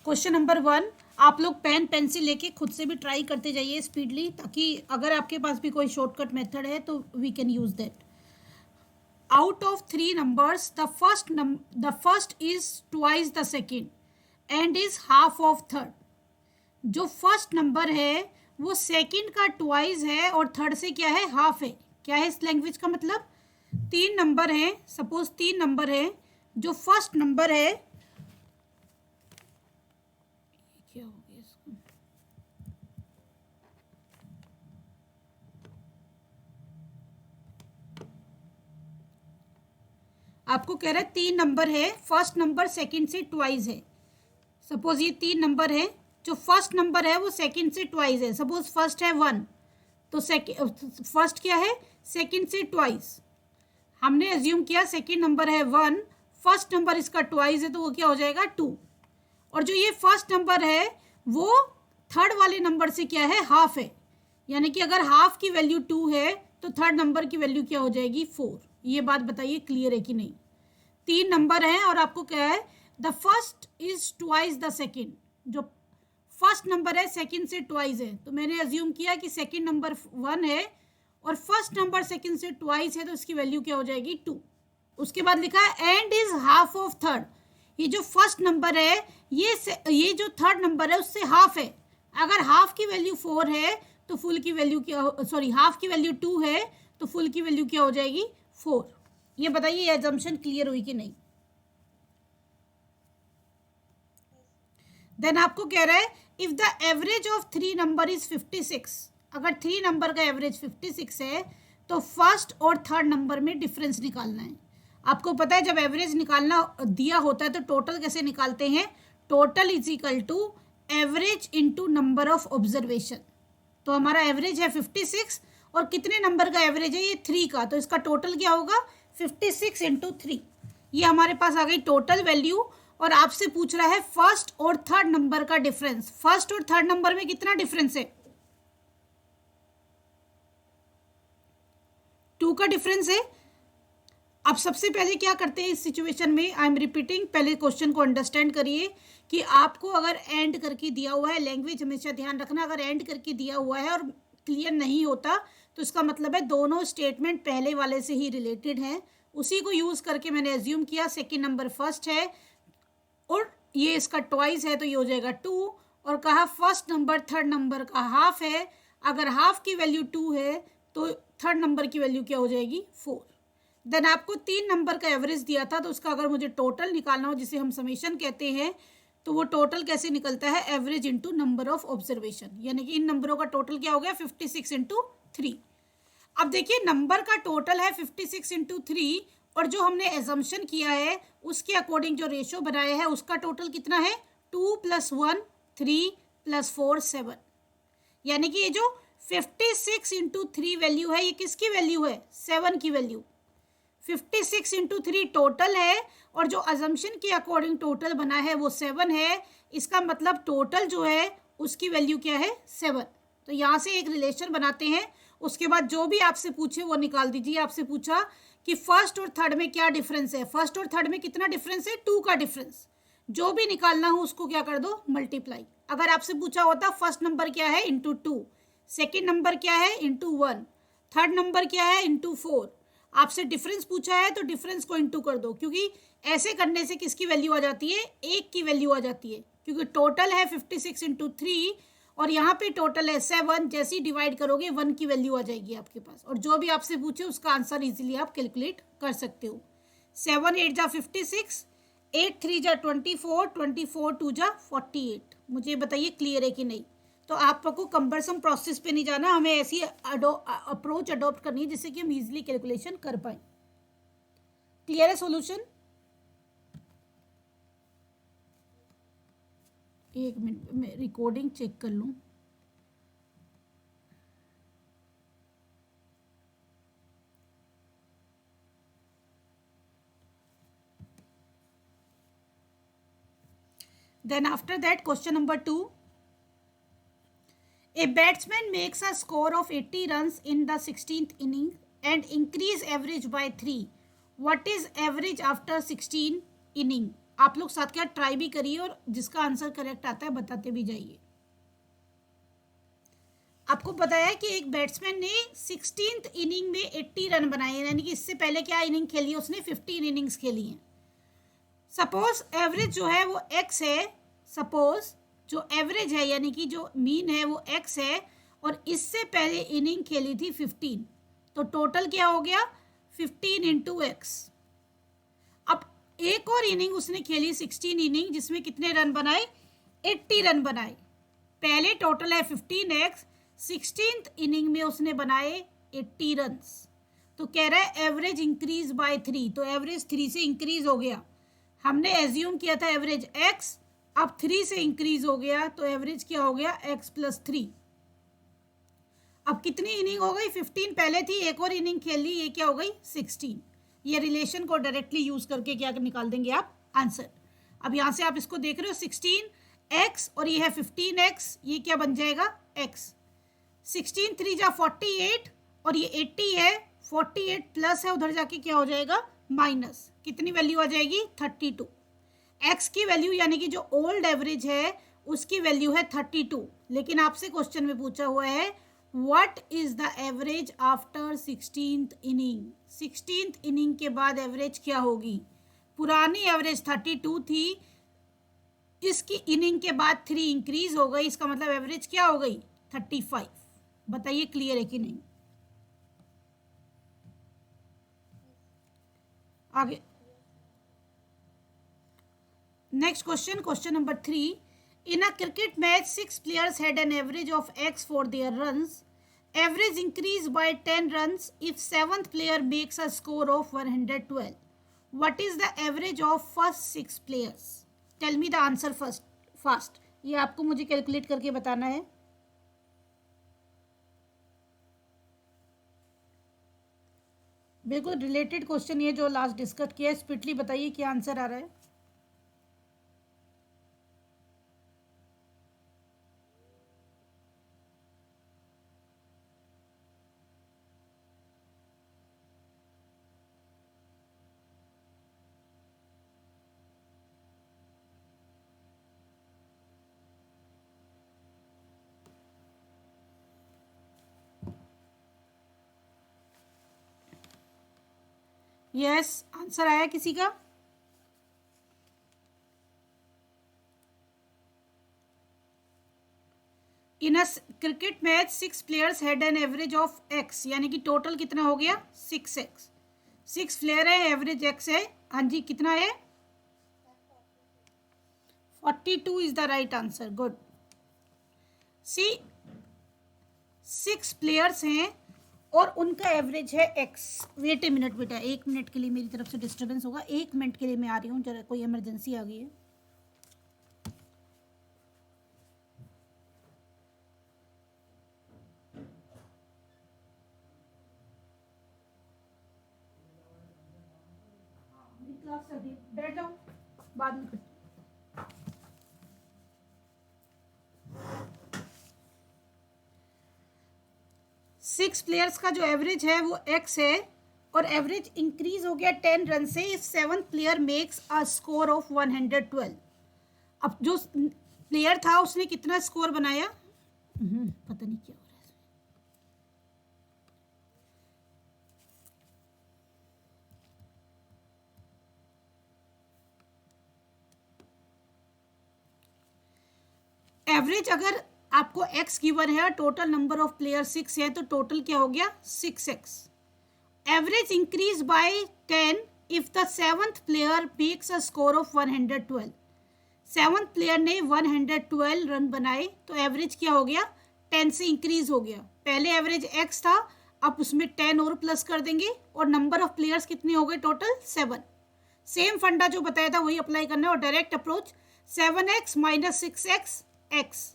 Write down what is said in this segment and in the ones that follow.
Question number 1, आप लोग pen pencil लेके खुद से भी ट्राई करते जाइए स्पीडली, ताकि अगर आपके पास भी कोई शॉर्टकट मेथड है तो we can use that. Out of three numbers, the first is twice the second and is half of third. जो फर्स्ट नंबर है वो सेकंड का ट्वाइस है और थर्ड से क्या है, हाफ है. क्या है इस लैंग्वेज का मतलब? तीन नंबर है, सपोज तीन नंबर है, जो फर्स्ट नंबर है, क्या हो गया इसको, आपको कह रहा है तीन नंबर है, फर्स्ट नंबर सेकंड से ट्वाइस है. सपोज ये तीन नंबर है, जो फर्स्ट नंबर है वो सेकंड से ट्वाइस है. सपोज फर्स्ट है 1, तो फर्स्ट क्या है, सेकंड से ट्वाइस. हमने एज्यूम किया सेकंड नंबर है 1, फर्स्ट नंबर इसका ट्वाइस है, तो वो क्या हो जाएगा 2. और जो ये फर्स्ट नंबर है वो थर्ड वाले नंबर से क्या है, हाफ है. यानी कि अगर हाफ की वैल्यू 2 है तो थर्ड नंबर की वैल्यू क्या हो जाएगी, 4. ये बात बताइए क्लियर है कि नहीं? तीन नंबर हैं और आपको क्या है, the first is twice the second. जो फर्स्ट नंबर है सेकेंड से ट्वाइस है, तो मैंने एज्यूम किया कि सेकेंड नंबर 1 है और फर्स्ट नंबर सेकेंड से ट्वाइस है, तो इसकी वैल्यू क्या हो जाएगी, 2. उसके बाद लिखा है and is half of third. ये जो फर्स्ट नंबर है ये जो थर्ड नंबर है उससे हाफ है. अगर हाफ की वैल्यू 4 है तो फुल की वैल्यू क्या, सॉरी हाफ की वैल्यू 2 है तो फुल की वैल्यू क्या हो जाएगी, 4. ये बताइए ये एजम्पशन क्लियर हुई कि नहीं? देन आपको कह रहा है if the average of three number is 56. अगर थ्री नंबर का एवरेज 56 है तो फर्स्ट और थर्ड नंबर में डिफरेंस निकालना है. आपको पता है जब एवरेज निकालना दिया होता है तो टोटल कैसे निकालते हैं, total is equal to average into number of observation. तो हमारा एवरेज है 56 और कितने नंबर का एवरेज है, ये 3 का, तो इसका टोटल क्या होगा, 56 इंटू 3. ये हमारे पास आ गई टोटल वैल्यू. और आपसे पूछ रहा है फर्स्ट और थर्ड नंबर का डिफरेंस. फर्स्ट और थर्ड नंबर में कितना डिफरेंस है, 2 का डिफरेंस है. अब सबसे पहले क्या करते हैं इस सिचुएशन में, आई एम रिपीटिंग, पहले क्वेश्चन को अंडरस्टैंड करिए कि आपको अगर एंड करके दिया हुआ है, लैंग्वेज हमेशा ध्यान रखना, अगर एंड करके दिया हुआ है और क्लियर नहीं होता तो इसका मतलब है दोनों स्टेटमेंट पहले वाले से ही रिलेटेड हैं. उसी को यूज़ करके मैंने एज्यूम किया सेकेंड नंबर फर्स्ट है और ये इसका ट्वाइस है तो ये हो जाएगा 2. और कहा फर्स्ट नंबर थर्ड नंबर का हाफ है, अगर हाफ की वैल्यू 2 है तो थर्ड नंबर की वैल्यू क्या हो जाएगी, 4. देन आपको तीन नंबर का एवरेज दिया था, तो उसका अगर मुझे टोटल निकालना हो जिसे हम समेशन कहते हैं, तो वो टोटल कैसे निकलता है, average into number of observation. यानी कि इन नंबरों का टोटल क्या हो गया, 56 इंटू 3. अब देखिए नंबर का टोटल है 56 इंटू 3 और जो हमने एजम्पशन किया है उसके अकॉर्डिंग जो रेशो बनाया है उसका टोटल कितना है, 2 + 1 3 + 4 7. यानी कि ये जो 56 इंटू 3 वैल्यू है ये किसकी वैल्यू है, 7 की वैल्यू. 56 इंटू 3 टोटल है और जो अजम्पशन के अकॉर्डिंग टोटल बना है वो 7 है. इसका मतलब टोटल जो है उसकी वैल्यू क्या है, 7. तो यहाँ से एक रिलेशन बनाते हैं. उसके बाद जो भी आपसे पूछे वो निकाल दीजिए. आपसे पूछा कि फर्स्ट और थर्ड में क्या डिफरेंस है, फर्स्ट और थर्ड में कितना डिफरेंस है, 2 का डिफरेंस. जो भी निकालना हो उसको क्या कर दो, मल्टीप्लाई. अगर आपसे पूछा होता फर्स्ट नंबर क्या है इंटू 2, सेकेंड नंबर क्या है इंटू 1, थर्ड नंबर क्या है इंटू 4, आपसे डिफरेंस पूछा है तो डिफरेंस को इंटू कर दो, क्योंकि ऐसे करने से किसकी वैल्यू आ जाती है, 1 की वैल्यू आ जाती है. क्योंकि टोटल है 56 इंटू 3 और यहाँ पे टोटल है 7. जैसे ही डिवाइड करोगे 1 की वैल्यू आ जाएगी आपके पास और जो भी आपसे पूछे उसका आंसर इजीली आप कैलकुलेट कर सकते हो. 7 8 जा 56, 8 3 जा 24, 24 2 जा 48. मुझे बताइए क्लियर है कि नहीं? तो आपको कंपैरिजन प्रोसेस पे नहीं जाना, हमें ऐसी अप्रोच अडॉप्ट करनी है जिससे कि हम इजीली कैलकुलेशन कर पाए. क्लियर है सॉल्यूशन? एक मिनट मैं रिकॉर्डिंग चेक कर लूँ. Then after that question number 2. A batsman makes a score of 80 runs in the 16th inning and increase average by 3. What is average after 16 inning? आप लोग साथ क्या ट्राई भी करिए और जिसका आंसर करेक्ट आता है बताते भी जाइए। आपको पता है कि एक बैट्समैन ने 16th इनिंग में 80 रन बनाए, यानी कि इससे पहले क्या इनिंग खेली है उसने, 15 इनिंग्स खेली हैं। सपोज एवरेज जो है वो x है, सपोज जो एवरेज है यानी कि जो मीन है वो x है, और इससे पहले इनिंग खेली थी 15, तो टोटल क्या हो गया 15 इंटू एक्स। अब एक और इनिंग उसने खेली 16 इनिंग, जिसमें कितने रन बनाए, 80 रन बनाए। पहले टोटल है 15x, 16th इनिंग में उसने बनाए 80 रन, तो कह रहा है एवरेज इंक्रीज बाय 3, तो एवरेज 3 से इंक्रीज हो गया। हमने एज्यूम किया था एवरेज x, अब 3 से इंक्रीज हो गया, तो एवरेज क्या हो गया x + 3। अब कितनी इनिंग हो गई, 15 पहले थी, एक और इनिंग खेल ली, ये क्या हो गई 16। ये रिलेशन को डायरेक्टली यूज करके क्या निकाल देंगे आप, आंसर। अब यहाँ से आप इसको देख रहे हो 16x और ये है 15x, ये क्या बन जाएगा x। 16 3 जा 48 और ये 80 है, 48 प्लस है, उधर जाके क्या हो जाएगा माइनस, कितनी वैल्यू आ जाएगी 32। x की वैल्यू यानी कि जो ओल्ड एवरेज है उसकी वैल्यू है 32, लेकिन आपसे क्वेश्चन में पूछा हुआ है what is the average after 16th inning. 16th inning के बाद एवरेज क्या होगी, पुरानी एवरेज 32 थी, इसकी इनिंग के बाद 3 इंक्रीज हो गई, इसका मतलब एवरेज क्या हो गई 35। बताइए क्लियर है कि नहीं। आगे next question, question number 3। In a cricket match, 6 players had an average of x for their runs. Average increased by 10 runs if 7th player makes a score of 112. What is the average of first 6 players? Tell me the answer first, fast. ये आपको मुझे calculate करके बताना है। बिल्कुल related question ये जो last discuss किया है, स्पीडली बताइए क्या आंसर आ रहा है। यस, आंसर आया किसी का। In a cricket match 6 players had an average of x, यानी कि टोटल कितना हो गया 6x। 6 प्लेयर है, एवरेज x है, हाँ जी कितना है 42 is the right answer, good. See 6 players हैं और उनका एवरेज है x। वेट ए मिनट बेटा, 1 मिनट के लिए मेरी तरफ से डिस्टर्बेंस होगा, 1 मिनट के लिए मैं आ रही हूँ, जरा कोई इमरजेंसी आ गई है। बैठ जाओ, बाद में करते। 6 प्लेयर्स का जो एवरेज है वो x है, और एवरेज इंक्रीज हो गया 10 रन से if 7th player makes a score of 112। अब जो प्लेयर था उसने कितना स्कोर बनाया, पता नहीं क्या हो रहा है। एवरेज अगर आपको x गिवन है, टोटल नंबर ऑफ प्लेयर 6 है, तो टोटल क्या हो गया 6x। Average increase by 10 if the 7th player makes a score of 112। 7th player ने 112 रन बनाए, तो एवरेज क्या हो गया 10 से इंक्रीज हो गया। पहले एवरेज x था, अब उसमें 10 और प्लस कर देंगे, और नंबर ऑफ प्लेयर्स कितने हो गए टोटल 7। सेम फंडा जो बताया था वही अप्लाई करना है, और direct approach 7x minus 6x x,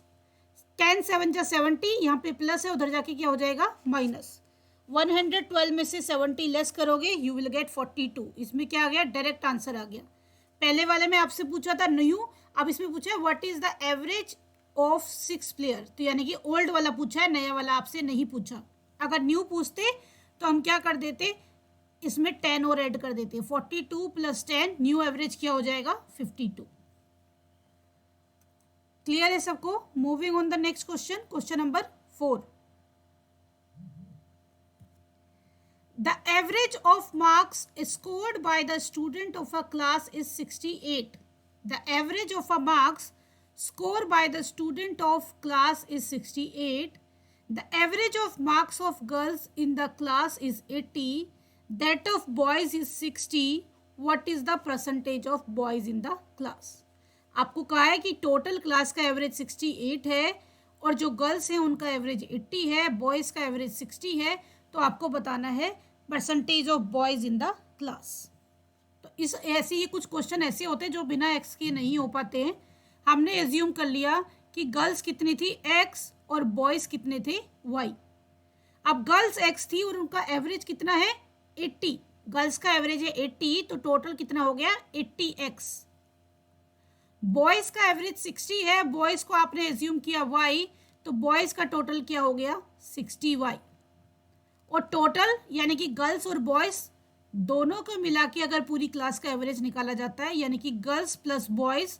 10 7 जा 70, यहाँ पे प्लस है, उधर जाके क्या हो जाएगा माइनस। 112 में से 70 लेस करोगे यू विल गेट 42। इसमें क्या आ गया डायरेक्ट आंसर आ गया। पहले वाले में आपसे पूछा था न्यू, अब इसमें पूछा है what is the average of 6 player, तो यानी कि ओल्ड वाला पूछा है, नया वाला आपसे नहीं पूछा। अगर न्यू पूछते तो हम क्या कर देते, इसमें 10 और ऐड कर देते हैं, 42 + 10, न्यू एवरेज क्या हो जाएगा 52। क्लियर है सबको? Moving on the next question, question number 4। The average of marks scored by the student of a class is 68. The average of a marks scored by the student of class is 68. The average of marks of girls in the class is 80. That of boys is 60. What is the percentage of boys in the class? आपको कहा है कि total class का average 68 है और जो girls हैं उनका एवरेज 80 है, बॉयज़ का एवरेज 60 है। तो आपको बताना है percentage of boys in the class. तो इस ऐसे ही कुछ क्वेश्चन ऐसे होते हैं जो बिना एक्स के नहीं हो पाते हैं। हमने एज्यूम कर लिया कि गर्ल्स कितनी थी एक्स और बॉयज़ कितने थे वाई। अब गर्ल्स एक्स थी और उनका एवरेज कितना है 80, गर्ल्स का एवरेज है 80, तो टोटल कितना हो गया 80x। बॉयज़ का एवरेज 60 है, बॉयज़ को आपने एज्यूम किया वाई, तो बॉयज़ का टोटल क्या हो गया 60y। और टोटल यानी कि गर्ल्स और बॉयज़ दोनों को मिला के अगर पूरी क्लास का एवरेज निकाला जाता है, यानी कि गर्ल्स प्लस बॉयज़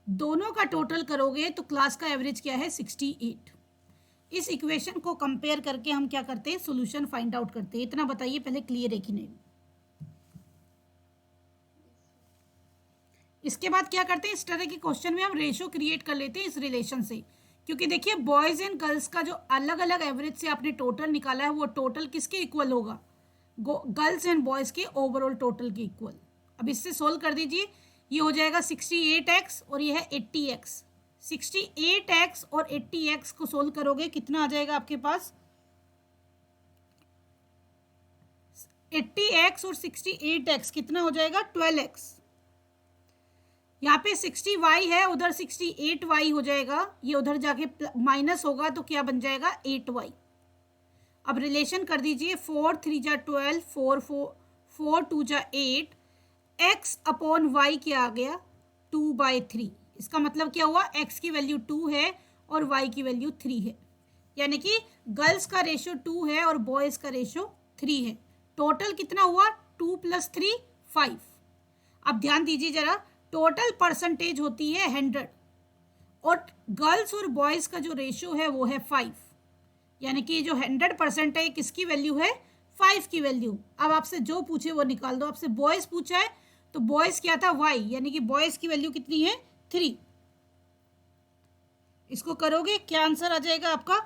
दोनों का टोटल करोगे तो क्लास का एवरेज क्या है 68। इस इक्वेशन को कंपेयर करके हम क्या करते हैं सोल्यूशन फाइंड आउट करते हैं। इतना बताइए पहले क्लियर है कि नहीं। इसके बाद क्या करते हैं, इस तरह के क्वेश्चन में हम रेशो क्रिएट कर लेते हैं इस रिलेशन से, क्योंकि देखिए बॉयज़ एंड गर्ल्स का जो अलग अलग एवरेज से आपने टोटल निकाला है वो टोटल किसके इक्वल होगा, गर्ल्स एंड बॉयज़ के ओवरऑल टोटल के इक्वल। अब इससे सोल्व कर दीजिए, ये हो जाएगा 68x और ये है 80x। 68x और 80x को सोल्व करोगे कितना आ जाएगा आपके पास 80x और 68x कितना हो जाएगा 12x। यहाँ पे 60y है, उधर 68y हो जाएगा, ये उधर जाके माइनस होगा तो क्या बन जाएगा 8y। अब रिलेशन कर दीजिए 4 3 जा 12, 4 2 जा 8, x अपॉन y क्या आ गया 2/3। इसका मतलब क्या हुआ x की वैल्यू 2 है और y की वैल्यू 3 है, यानी कि गर्ल्स का रेशो 2 है और बॉयज़ का रेशो 3 है। टोटल कितना हुआ 2 + 3 5। अब ध्यान दीजिए जरा, टोटल परसेंटेज होती है 100 और गर्ल्स और बॉयज़ का जो रेशो है वो है 5, यानी कि जो 100% है किसकी वैल्यू है 5 की वैल्यू। अब आपसे जो पूछे वो निकाल दो। आपसे बॉयज़ पूछा है तो बॉयज़ क्या था y, यानी कि बॉयज़ की वैल्यू कितनी है 3। इसको करोगे क्या आंसर आ जाएगा आपका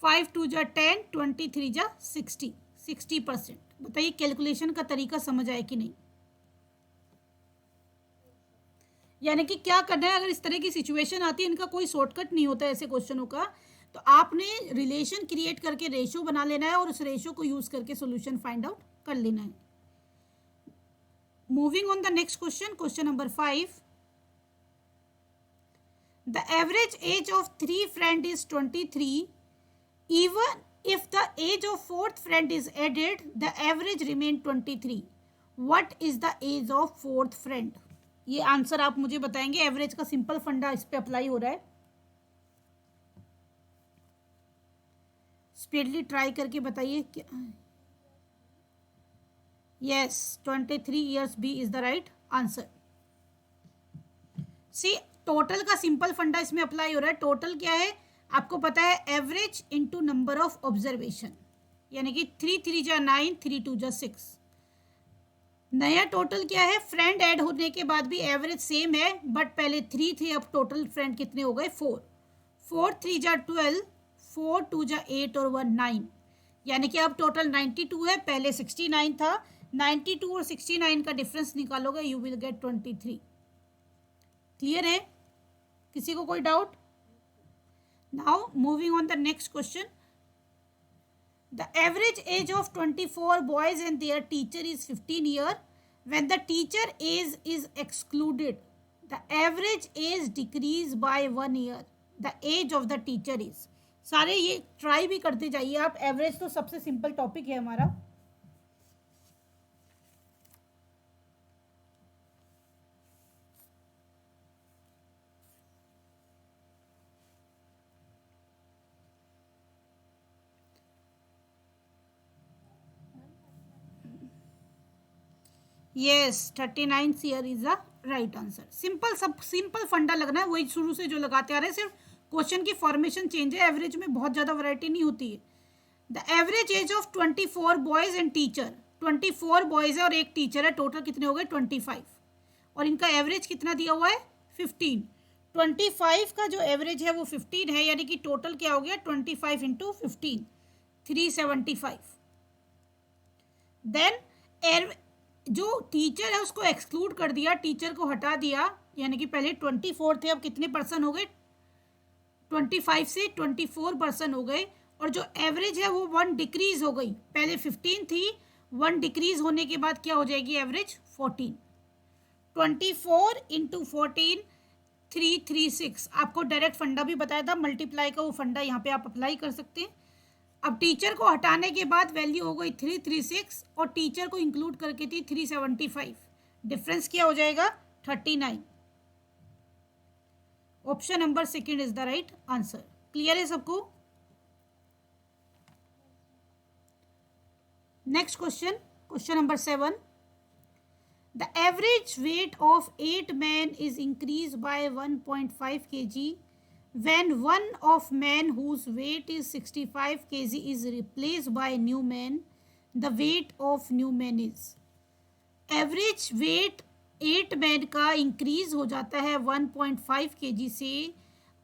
5 2 जा 10, 23 जा 60, 60%। बताइए कैलकुलेशन का तरीका समझ आए कि नहीं। यानी कि क्या करना है, अगर इस तरह की सिचुएशन आती है, इनका कोई शॉर्टकट नहीं होता है ऐसे क्वेश्चनों का, तो आपने रिलेशन क्रिएट करके रेशो बना लेना है और उस रेशो को यूज करके सॉल्यूशन फाइंड आउट कर लेना है। Moving on the next question, question number 5। The average age of 3 friend is 23। Even if the age of 4th friend is added, the average remain 23. What is the age of 4th friend? ये answer आप मुझे बताएंगे। Average का simple फंडा इस पे apply हो रहा है, स्पीडली ट्राई करके बताइए क्या। Yes 23 years B is the right answer. See total का सिंपल फंडा इसमें अप्लाई हो रहा है। टोटल क्या है आपको पता है, average into number of observation, यानी कि 3 3 जा 9, 3 2 जा 6। नया टोटल क्या है, फ्रेंड ऐड होने के बाद भी एवरेज सेम है, बट पहले 3 थे, अब टोटल फ्रेंड कितने हो गए 4। 4 3 जा 12, 4 2 जा 8 और 1 9, यानी कि अब टोटल 92 है, पहले 69 था। 92 और 69 का डिफरेंस निकालोगे यू विल गेट 23। क्लियर है, किसी को कोई doubt. Now moving on the next question. The average age of 24 boys and their teacher is 15 years. When the teacher age is excluded, the average age decrease by 1 year. The age of the teacher is. सारे ये try भी करते जाइए आप। Average तो सबसे simple topic है हमारा। Yes 39 year is the right answer. Simple, सब सिंपल फंडा लगना है, वही शुरू से जो लगाते आ रहे हैं, सिर्फ क्वेश्चन की फॉर्मेशन चेंज है, एवरेज में बहुत ज़्यादा वैरायटी नहीं होती है। The average age of 24 boys and teacher, 24 boys है और एक टीचर है, टोटल कितने हो गए 25, और इनका एवरेज कितना दिया हुआ है 15। 25 का जो एवरेज है वो 15 है, यानी कि टोटल क्या हो गया 25 इंटू 15, 375। देन जो टीचर है उसको एक्सक्लूड कर दिया, टीचर को हटा दिया, यानी कि पहले 24 थे, अब कितने पर्सन हो गए 25 से 24 पर्सन हो गए, और जो एवरेज है वो 1 डिक्रीज हो गई, पहले 15 थी, 1 डिक्रीज होने के बाद क्या हो जाएगी एवरेज 14। 24 इंटू 14 336। आपको डायरेक्ट फंडा भी बताया था, मल्टीप्लाई का वो फंडा यहाँ पे आप अप्लाई कर सकते हैं। अब टीचर को हटाने के बाद वैल्यू हो गई 336 और टीचर को इंक्लूड करके थी 375, डिफरेंस क्या हो जाएगा 39। Option number second is the right answer. Clear है सबको? Next question, question number 7। The average weight of 8 men is increased by 1.5 kg when one of men whose weight is 65 kg is replaced by new man. The weight of new man is, average weight 8 man का increase हो जाता है 1.5 kg से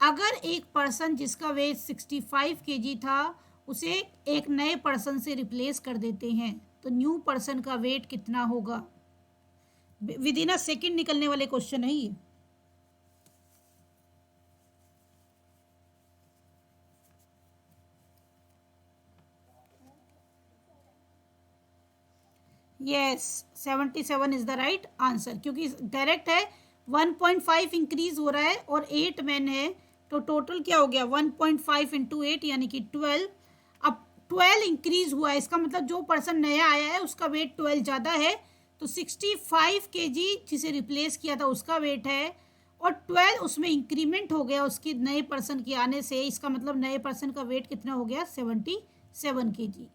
अगर एक person जिसका wait 65 kg था उसे एक नए पर्सन से रिप्लेस कर देते हैं, तो न्यू पर्सन का वेट कितना होगा? विद इन अ सेकेंड निकलने वाले क्वेश्चन है ये। Yes 77 is the right answer, क्योंकि डायरेक्ट है 1.5 इंक्रीज हो रहा है और 8 मैन है, तो टोटल क्या हो गया 1.5 इंटू 8 यानी कि 12। अब 12 इंक्रीज हुआ है, इसका मतलब जो पर्सन नया आया है उसका वेट 12 ज़्यादा है, तो 65 kg जिसे रिप्लेस किया था उसका वेट है, और 12 उसमें इंक्रीमेंट हो गया उसकी नए पर्सन के आने से, इसका मतलब नए पर्सन का वेट कितना हो गया 77 kg।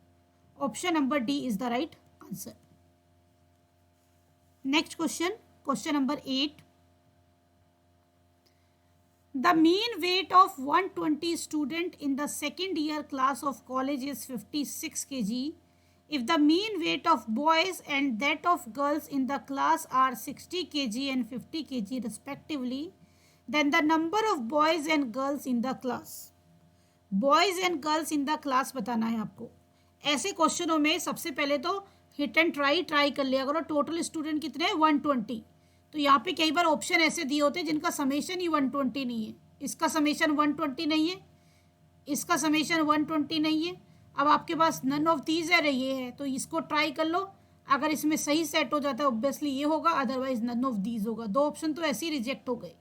Option number D is the right answer. Next question, question number 8। The mean weight of 120 student in the second year class of college is 56 kg. If the mean weight of boys and that of girls in the class are 60 kg and 50 kg respectively, then the number of boys and girls in the class. Boys and girls in the class बताना है आपको। ऐसे क्वेश्चनों में सबसे पहले तो hit and try कर लिया करो। टोटल स्टूडेंट कितने हैं 120, तो यहाँ पे कई बार ऑप्शन ऐसे दिए होते हैं जिनका समेशन ही 120 नहीं है, इसका समेशन 120 नहीं है, इसका समेशन 120 नहीं है। अब आपके पास नन ऑफ दीज है, ये है, तो इसको ट्राई कर लो, अगर इसमें सही सेट हो जाता है ऑब्वियसली ये होगा, अदरवाइज नन ऑफ दीज होगा। 2 ऑप्शन तो ऐसे ही रिजेक्ट हो गए,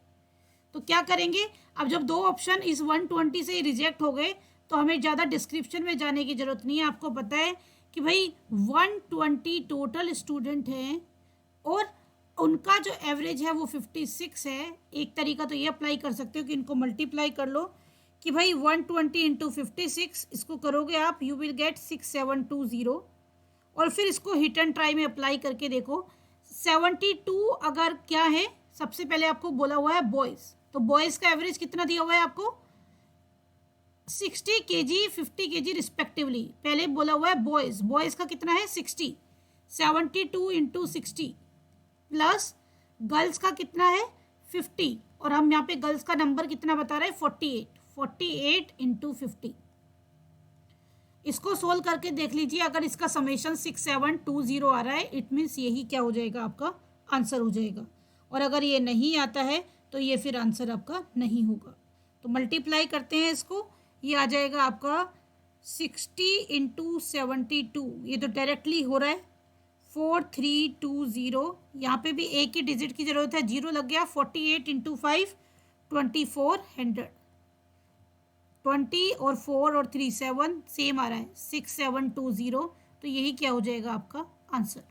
तो क्या करेंगे? अब जब 2 ऑप्शन इस 120 से ही रिजेक्ट हो गए तो हमें ज़्यादा डिस्क्रिप्शन में जाने की ज़रूरत नहीं है। आपको पता है कि भाई 120 टोटल स्टूडेंट हैं और उनका जो एवरेज है वो 56 है। एक तरीका तो ये अप्लाई कर सकते हो कि इनको मल्टीप्लाई कर लो कि भाई 120 इंटू 56, इसको करोगे आप, यू विल गेट 6720, और फिर इसको हिट एंड ट्राई में अप्लाई करके देखो। 72 अगर क्या है, सबसे पहले आपको बोला हुआ है बॉयज़, तो बॉयज़ का एवरेज कितना दिया हुआ है आपको 60 kg 50 kg रिस्पेक्टिवली। पहले बोला हुआ है बॉयज़ का कितना है 60, 72 इंटू 60 प्लस गर्ल्स का कितना है 50, और हम यहाँ पे गर्ल्स का नंबर कितना बता रहे हैं 48 इंटू 50। इसको सोल्व करके देख लीजिए, अगर इसका समेशन 6720 आ रहा है इट मीन्स यही क्या हो जाएगा आपका आंसर हो जाएगा, और अगर ये नहीं आता है तो ये फिर आंसर आपका नहीं होगा। तो मल्टीप्लाई करते हैं इसको, ये आ जाएगा आपका 60 इंटू 72, ये तो डायरेक्टली हो रहा है 4320, यहाँ पे भी एक ही डिजिट की ज़रूरत है, 0 लग गया। 48 इंटू 5 2400, 20 और 4 और 3 7 सेम आ रहा है 6720, तो यही क्या हो जाएगा आपका आंसर।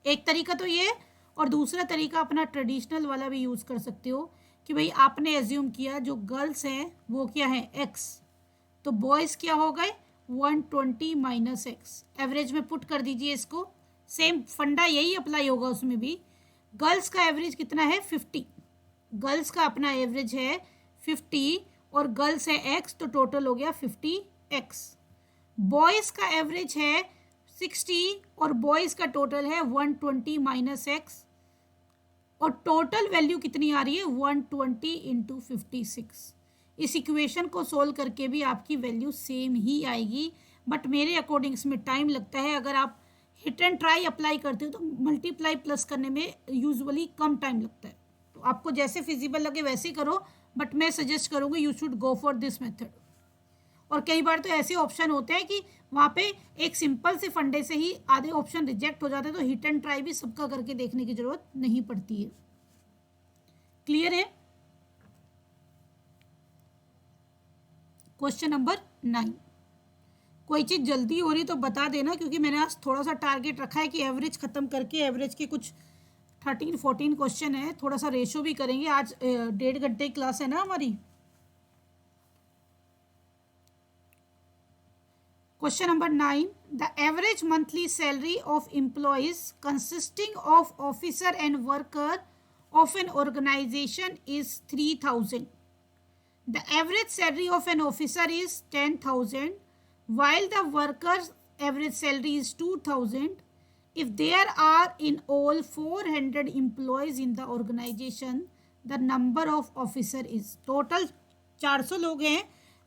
एक तरीका तो ये है, और दूसरा तरीका अपना ट्रेडिशनल वाला भी यूज़ कर सकते हो कि भाई आपने एज्यूम किया जो गर्ल्स हैं वो क्या है x, तो बॉयज़ क्या हो गए 120 माइनस एक्स, एवरेज में पुट कर दीजिए इसको, सेम फंडा यही अप्लाई होगा उसमें भी। गर्ल्स का एवरेज कितना है 50, गर्ल्स का अपना एवरेज है 50 और गर्ल्स है x, तो टोटल हो गया 50x। बॉयज़ का एवरेज है 60 और बॉयज़ का टोटल है 120 माइनस एक्स, और टोटल वैल्यू कितनी आ रही है 120 इंटू 56। इस इक्वेशन को सोल्व करके भी आपकी वैल्यू सेम ही आएगी, बट मेरे अकॉर्डिंग इसमें टाइम लगता है। अगर आप हिट एंड ट्राई अप्लाई करते हो तो मल्टीप्लाई प्लस करने में यूजुअली कम टाइम लगता है। तो आपको जैसे फिजिबल लगे वैसे करो, बट मैं सजेस्ट करूँगी you should go for this method. और कई बार तो ऐसे ऑप्शन होते हैं कि वहाँ पे एक सिंपल से फंडे से ही आधे ऑप्शन रिजेक्ट हो जाते हैं, तो हिट एंड ट्राई भी सबका करके देखने की जरूरत नहीं पड़ती है। क्लियर है? Question number 9। कोई चीज़ जल्दी हो रही तो बता देना, क्योंकि मैंने आज थोड़ा सा टारगेट रखा है कि एवरेज ख़त्म करके एवरेज के कुछ 13-14 क्वेश्चन है, थोड़ा सा रेशो भी करेंगे। आज 1.5 घंटे की क्लास है ना हमारी। Question number 9. The average monthly salary of employees consisting of officer and worker of an organization is 3,000. The average salary of an officer is 10,000, while the worker's average salary is 2,000. If there are in all 400 employees in the organization, the number of officer is total 400 लोग हैं,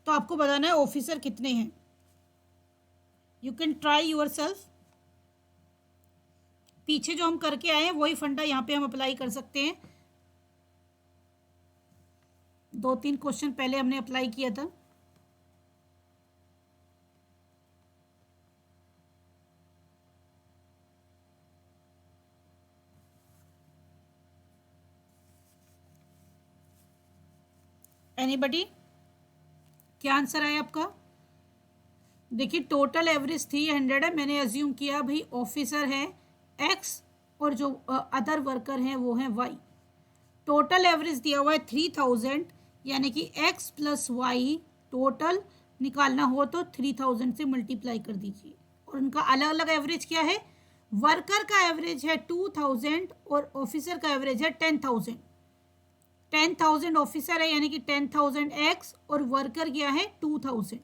तो आपको बताना है officer कितने हैं। You can try your self. पीछे जो हम करके आए हैं वही फंडा यहाँ पे हम अप्लाई कर सकते हैं। 2-3 क्वेश्चन पहले हमने अप्लाई किया था। एनीबडी? क्या आंसर आया आपका? देखिए टोटल एवरेज 300 है, मैंने अज्यूम किया भाई ऑफिसर है x और जो अदर वर्कर हैं वो हैं y। टोटल एवरेज दिया हुआ है 3000, यानी कि x प्लस वाई टोटल निकालना हो तो 3000 से मल्टीप्लाई कर दीजिए। और उनका अलग अलग एवरेज क्या है, वर्कर का एवरेज है 2000 और ऑफिसर का एवरेज है 10,000। 10,000 ऑफिसर है यानी कि 10,000 x और वर्कर क्या है 2000।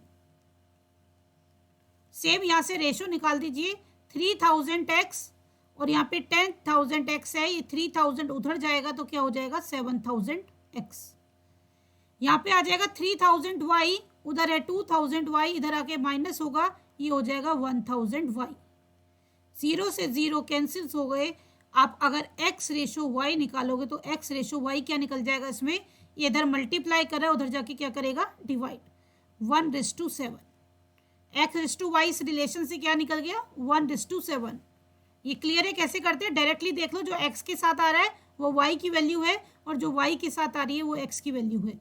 सेम यहाँ से रेशो निकाल दीजिए, 3000x और यहाँ पे 10,000x है, ये 3000 उधर जाएगा तो क्या हो जाएगा 7,000x। यहाँ पे आ जाएगा 3000y, उधर है 2000y, इधर आके माइनस होगा, ये हो जाएगा 1000y। 0 से 0 कैंसिल्स हो गए। आप अगर x रेशो y निकालोगे तो x रेशो y क्या निकल जाएगा इसमें, ये इधर मल्टीप्लाई कर रहा है, उधर जाके क्या करेगा डिवाइड, 1:7। x/y इस रिलेशन से क्या निकल गया 1:7। ये क्लियर है कैसे करते हैं, डायरेक्टली देख लो। जो x के साथ आ रहा है वो y की वैल्यू है और जो y के साथ आ रही है वो x की वैल्यू है।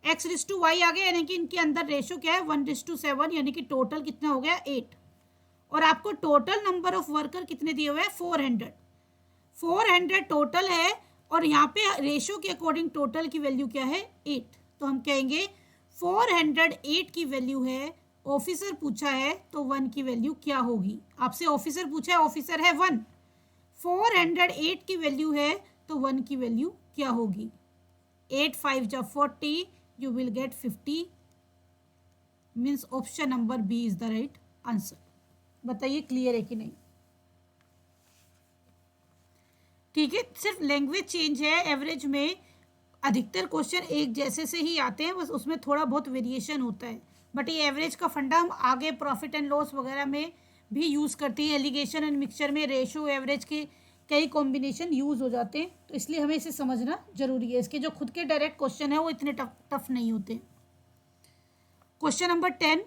x/y आ गया यानी कि इनके अंदर रेशो क्या है 1:7, यानी कि टोटल कितना हो गया 8। और आपको टोटल नंबर ऑफ वर्कर कितने दिए हुए हैं 400। 400 टोटल है और यहाँ पे रेशो के अकॉर्डिंग टोटल की वैल्यू क्या है 8। तो हम कहेंगे 408 की वैल्यू है, ऑफिसर पूछा है तो 1 की वैल्यू क्या होगी। आपसे ऑफिसर पूछा है, ऑफिसर है 1, 408 की वैल्यू है तो 1 की वैल्यू क्या होगी। 8 5 जा 40, you will get 50। Means option number B is the right answer. बताइए क्लियर है कि नहीं। ठीक है, सिर्फ लैंग्वेज चेंज है। एवरेज में अधिकतर क्वेश्चन एक जैसे से ही आते हैं, बस उसमें थोड़ा बहुत वेरिएशन होता है। बट ये एवरेज का फंडा हम आगे प्रॉफिट एंड लॉस वगैरह में भी यूज़ करते हैं। एलिगेशन एंड मिक्सचर में रेशो एवरेज के कई कॉम्बिनेशन यूज़ हो जाते हैं, तो इसलिए हमें इसे समझना जरूरी है। इसके जो खुद के डायरेक्ट क्वेश्चन है वो इतने टफ नहीं होते। Question number 10।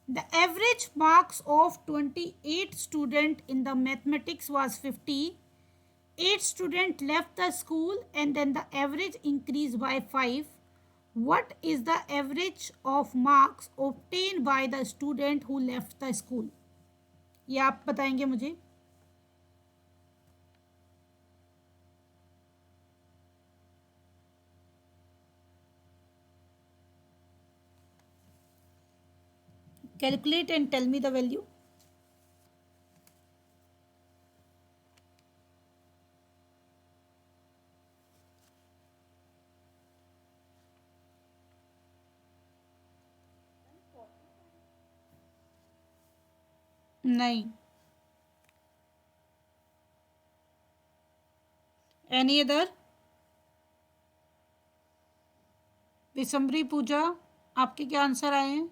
The average marks of 28 student in the mathematics was 50. 8 student left the school and then the average increased by 5. What is the average of marks obtained by the student who left the school? ये आप बताएंगे मुझे। Calculate and tell me the value. नहीं। Any other? विसम्बरी पूजा, आपके क्या answer आए हैं?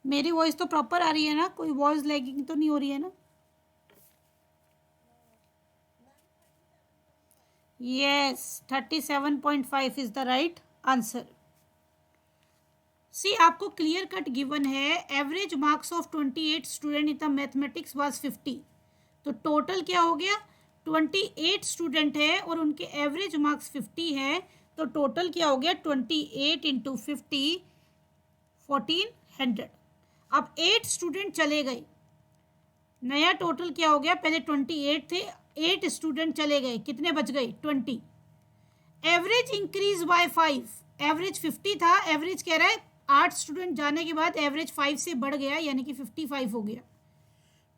मेरी वॉइस तो प्रॉपर आ रही है ना, कोई वॉइस लैगिंग तो नहीं हो रही है ना? Yes, 37.5 is the right answer. See, आपको क्लियर कट गिवन है average marks of 28 student in the mathematics was 50। तो टोटल क्या हो गया? 28 स्टूडेंट है और उनके एवरेज मार्क्स 50 है, तो टोटल क्या हो गया? 28 इंटू 50, 1400। अब 8 स्टूडेंट चले गए, नया टोटल क्या हो गया? पहले 28 थे, 8 स्टूडेंट चले गए, कितने बच गए? 20। एवरेज इंक्रीज बाय 5, एवरेज 50 था, एवरेज कह रहा है 8 स्टूडेंट जाने के बाद एवरेज 5 से बढ़ गया, यानी कि 55 हो गया।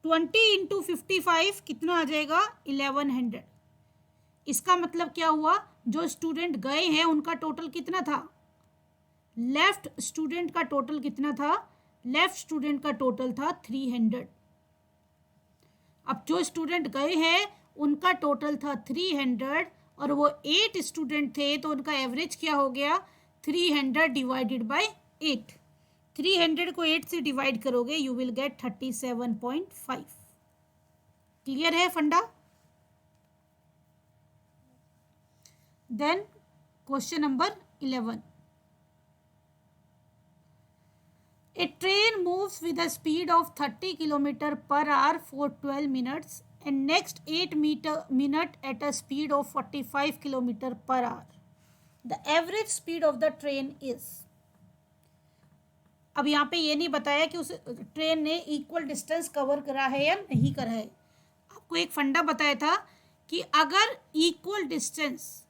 20 इंटू 55 कितना आ जाएगा? 1100। इसका मतलब क्या हुआ? जो स्टूडेंट गए हैं उनका टोटल कितना था? लेफ्ट स्टूडेंट का टोटल कितना था? लेफ्ट स्टूडेंट का टोटल था 300। अब जो स्टूडेंट गए हैं उनका टोटल था 300 और वो 8 स्टूडेंट थे, तो उनका एवरेज क्या हो गया? 300 डिवाइडेड बाय 8। 300 को 8 से डिवाइड करोगे, यू विल गेट 37.5। क्लियर है फंडा? Then question number 11। A train moves with a speed of 30 km per hour for 12 minutes and next 8 minute at a speed of 45 km per hour. The average speed of the train is। अब यहाँ पे ये नहीं बताया कि उस train ने equal distance cover करा है या नहीं करा है। आपको एक फंडा बताया था कि अगर इक्वल डिस्टेंस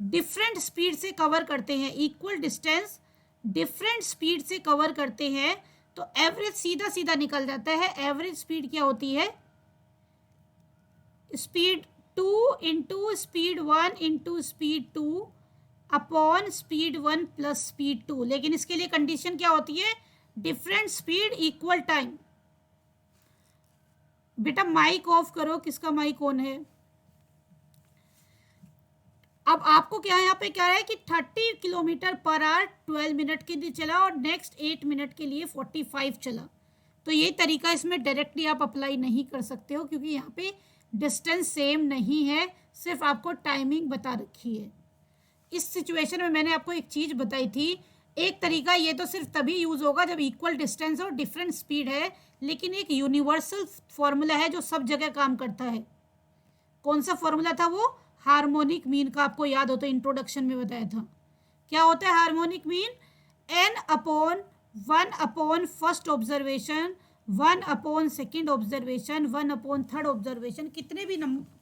डिफरेंट स्पीड से कवर करते हैं, इक्वल डिस्टेंस डिफरेंट स्पीड से कवर करते हैं, तो एवरेज सीधा सीधा निकल जाता है। एवरेज स्पीड क्या होती है? Speed 2 into speed 1 into speed 2 upon speed 1 plus speed 2। लेकिन इसके लिए कंडीशन क्या होती है? Different speed equal time. बेटा माइक ऑफ करो, किसका माइक ऑन है? अब आपको क्या यहाँ पे क्या है कि 30 किलोमीटर पर आवर 12 मिनट के लिए चला और नेक्स्ट 8 मिनट के लिए 45 चला। तो ये तरीका इसमें डायरेक्टली आप अप्लाई नहीं कर सकते हो, क्योंकि यहाँ पे डिस्टेंस सेम नहीं है, सिर्फ आपको टाइमिंग बता रखी है। इस सिचुएशन में मैंने आपको एक चीज़ बताई थी, एक तरीका ये तो सिर्फ तभी यूज़ होगा जब इक्वल डिस्टेंस और डिफरेंट स्पीड है, लेकिन एक यूनिवर्सल फॉर्मूला है जो सब जगह काम करता है। कौन सा फॉर्मूला था वो? हार्मोनिक मीन का। आपको याद हो तो इंट्रोडक्शन में बताया था। क्या होता है harmonic mean? n upon 1 upon first observation, 1 upon second observation, 1 upon third observation, कितने भी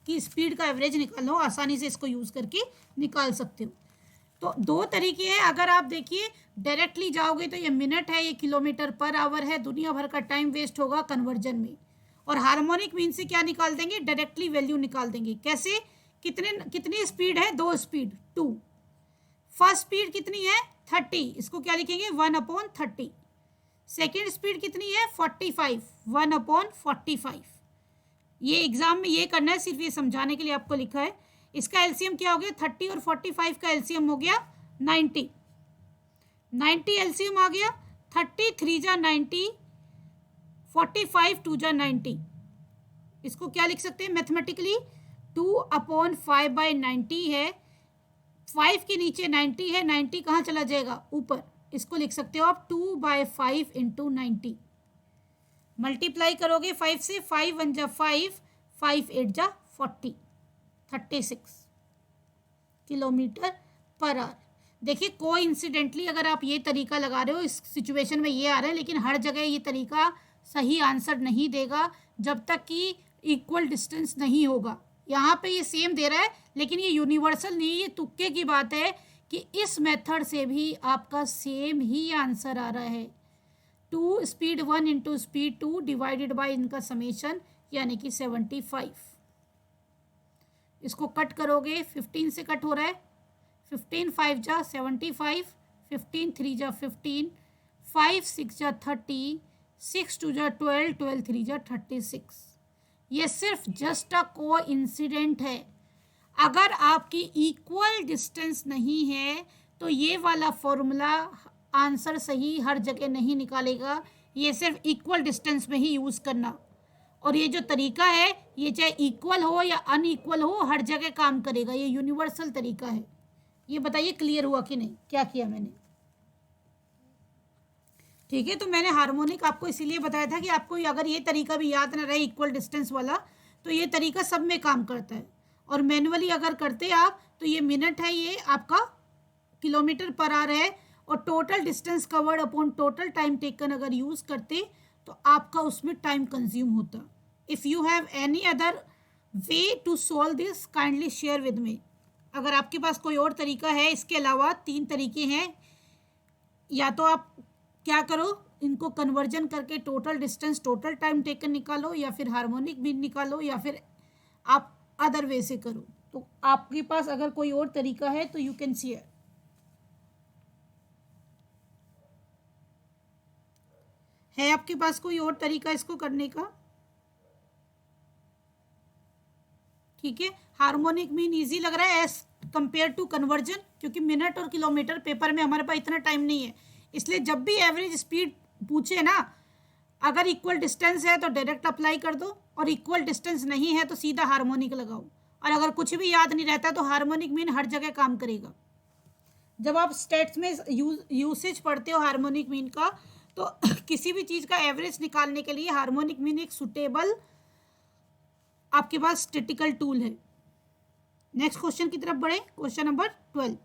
की स्पीड का एवरेज निकालो, आसानी से इसको यूज़ करके निकाल सकते हो। तो दो तरीके हैं। अगर आप देखिए डायरेक्टली जाओगे तो ये मिनट है, ये किलोमीटर पर आवर है, दुनिया भर का टाइम वेस्ट होगा कन्वर्जन में। और हार्मोनिक मीन से क्या निकाल देंगे? डायरेक्टली वैल्यू निकाल देंगे। कैसे? कितनी स्पीड है? 2 स्पीड 2। फर्स्ट स्पीड कितनी है? 30, इसको क्या लिखेंगे? 1 अपॉन 30। सेकेंड स्पीड कितनी है? 45, 1 अपॉन 45। ये एग्जाम में ये करना है, सिर्फ ये समझाने के लिए आपको लिखा है। इसका एलसीएम क्या हो गया? 30 और 45 का एलसीएम हो गया 90। 90 एलसीएम आ गया। 30 3 जा 90, 45 2 जा 90। इसको क्या लिख सकते हैं मैथमेटिकली? 2 अपॉन 5/90 है। 5 के नीचे 90 है, 90 कहाँ चला जाएगा? ऊपर। इसको लिख सकते हो आप 2/5 इंटू 90। मल्टीप्लाई करोगे 5 से, 5 1 जा 5, 5 8 जा 40, 36 किलोमीटर पर आवर। देखिए कोइंसिडेंटली अगर आप ये तरीका लगा रहे हो, इस सिचुएशन में ये आ रहा है, लेकिन हर जगह ये तरीका सही आंसर नहीं देगा जब तक कि इक्वल डिस्टेंस नहीं होगा। यहाँ पे ये सेम दे रहा है, लेकिन ये यूनिवर्सल नहीं, ये तुक्के की बात है कि इस मेथड से भी आपका सेम ही आंसर आ रहा है। 2 speed 1 into speed 2 divided by इनका समेशन, यानी कि 75। इसको कट करोगे, 15 से कट हो रहा है, 15 5 जा 75, 15 3 जा 15, 5 6 जा 30, 6 2 जा 12, 12 3 जा 36। ये सिर्फ जस्ट अ को इंसिडेंट है। अगर आपकी इक्वल डिस्टेंस नहीं है तो ये वाला फॉर्मूला आंसर सही हर जगह नहीं निकालेगा, ये सिर्फ इक्वल डिस्टेंस में ही यूज़ करना। और ये जो तरीका है ये चाहे इक्वल हो या अनइक्वल हो हर जगह काम करेगा, ये यूनिवर्सल तरीका है। ये बताइए क्लियर हुआ कि नहीं, क्या किया मैंने? ठीक है, तो मैंने हार्मोनिक आपको इसीलिए बताया था कि आपको अगर ये तरीका भी याद ना रहे इक्वल डिस्टेंस वाला, तो ये तरीका सब में काम करता है। और मैनुअली अगर करते आप तो ये मिनट है, ये आपका किलोमीटर पर आवर है, और total distance covered upon total time taken अगर यूज़ करते तो आपका उसमें टाइम कंज्यूम होता। If you have any other way to solve this kindly share with me. अगर आपके पास कोई और तरीका है, इसके अलावा 3 तरीके हैं, या तो आप क्या करो, इनको कन्वर्जन करके total distance total time taken निकालो, या फिर हार्मोनिक मीन निकालो, या फिर आप अदर वे से करो। तो आपके पास अगर कोई और तरीका है तो यू कैन शेयर। है आपके पास कोई और तरीका इसको करने का? ठीक है, हार्मोनिक मीन इजी लग रहा है एज कंपेयर टू कन्वर्जन, क्योंकि मिनट और किलोमीटर पेपर में हमारे पास इतना टाइम नहीं है, इसलिए जब भी एवरेज स्पीड पूछे ना, अगर इक्वल डिस्टेंस है तो डायरेक्ट अप्लाई कर दो, और इक्वल डिस्टेंस नहीं है तो सीधा हार्मोनिक लगाओ। और अगर कुछ भी याद नहीं रहता तो हार्मोनिक मीन हर जगह काम करेगा। जब आप स्टेट्स में यूसेज पढ़ते हो हार्मोनिक मीन का, तो किसी भी चीज़ का एवरेज निकालने के लिए हार्मोनिक मीन एक सुटेबल आपके पास स्टैटिस्टिकल टूल है। नेक्स्ट क्वेश्चन की तरफ बढ़े, question number 12।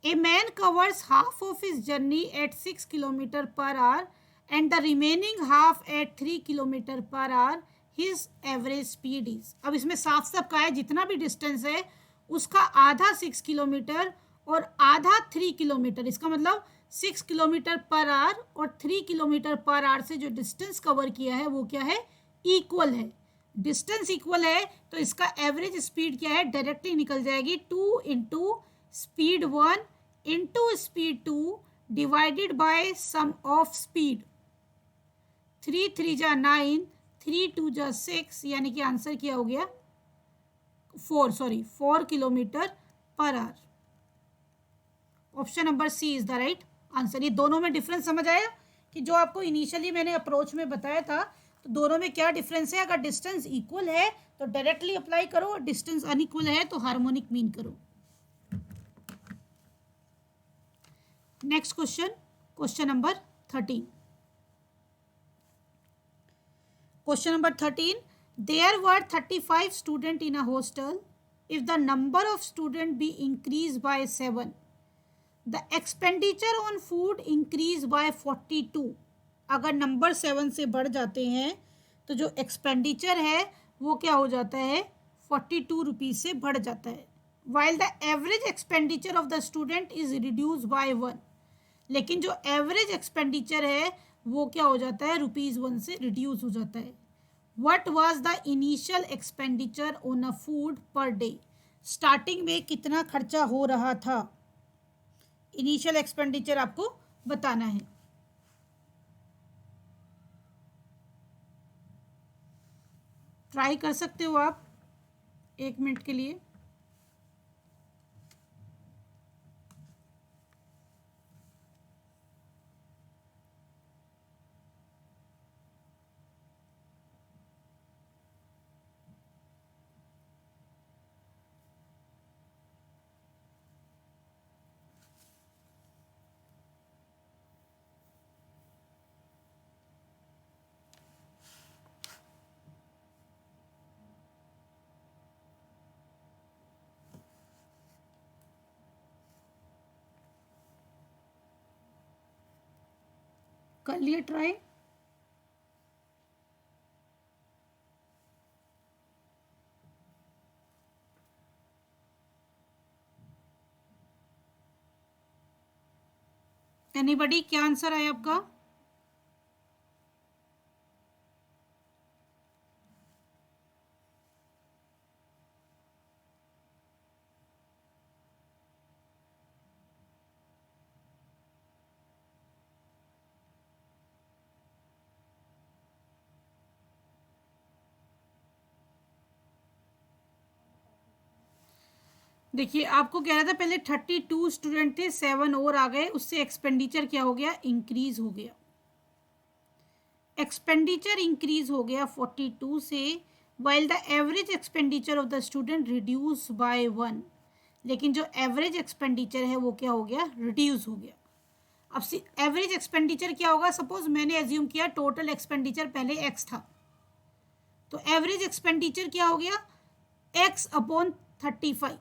A man covers half of his journey at 6 km per hour and the remaining half at 3 km per hour. His average speed is। अब इसमें साफ साफ कहा है जितना भी डिस्टेंस है उसका आधा 6 किलोमीटर और आधा 3 किलोमीटर, इसका मतलब 6 किलोमीटर पर आवर और 3 किलोमीटर पर आवर से जो डिस्टेंस कवर किया है वो क्या है, इक्वल है। डिस्टेंस इक्वल है तो इसका एवरेज स्पीड क्या है, डायरेक्टली निकल जाएगी 2 into speed 1 into speed 2 divided by sum of speed. 3 3 जा 9, 3 2 जा 6, यानी कि आंसर क्या हो गया 4 kilometre per hour. Option number C is the right answer. ये दोनों में डिफरेंस समझ आया कि जो आपको इनिशियली मैंने अप्रोच में बताया था, तो दोनों में क्या डिफरेंस है। अगर डिस्टेंस इक्वल है तो डायरेक्टली अप्लाई करो, डिस्टेंस अनइक्वल है तो हार्मोनिक मीन करो। Next question, question number 13। Question number 13, there were 35 student in a hostel. If the number of student be increase by 7, the expenditure on food increase by 42। अगर number 7 से बढ़ जाते हैं तो जो एक्सपेंडिचर है वो क्या हो जाता है, 42 रुपीज़ से बढ़ जाता है। While the average expenditure of the student is reduce by 1। लेकिन जो एवरेज एक्सपेंडिचर है वो क्या हो जाता है, ₹1 से रिड्यूस हो जाता है। What was the initial expenditure on a food per day. Starting में कितना खर्चा हो रहा था, इनिशियल एक्सपेंडिचर आपको बताना है। ट्राई कर सकते हो आप 1 मिनट के लिए। कर लिए ट्राई। एनीबडी, क्या आंसर आया आपका? देखिए आपको कह रहा था पहले 32 स्टूडेंट थे, 7 और आ गए, उससे एक्सपेंडिचर क्या हो गया, इंक्रीज हो गया। एक्सपेंडिचर इंक्रीज हो गया 42 से, while the average expenditure of the student reduce by 1। लेकिन जो एवरेज एक्सपेंडिचर है वो क्या हो गया, रिड्यूस हो गया। अब एवरेज एक्सपेंडिचर क्या होगा, सपोज मैंने एज्यूम किया टोटल एक्सपेंडिचर पहले एक्स था, तो एवरेज एक्सपेंडिचर क्या हो गया, एक्स अपॉन 35।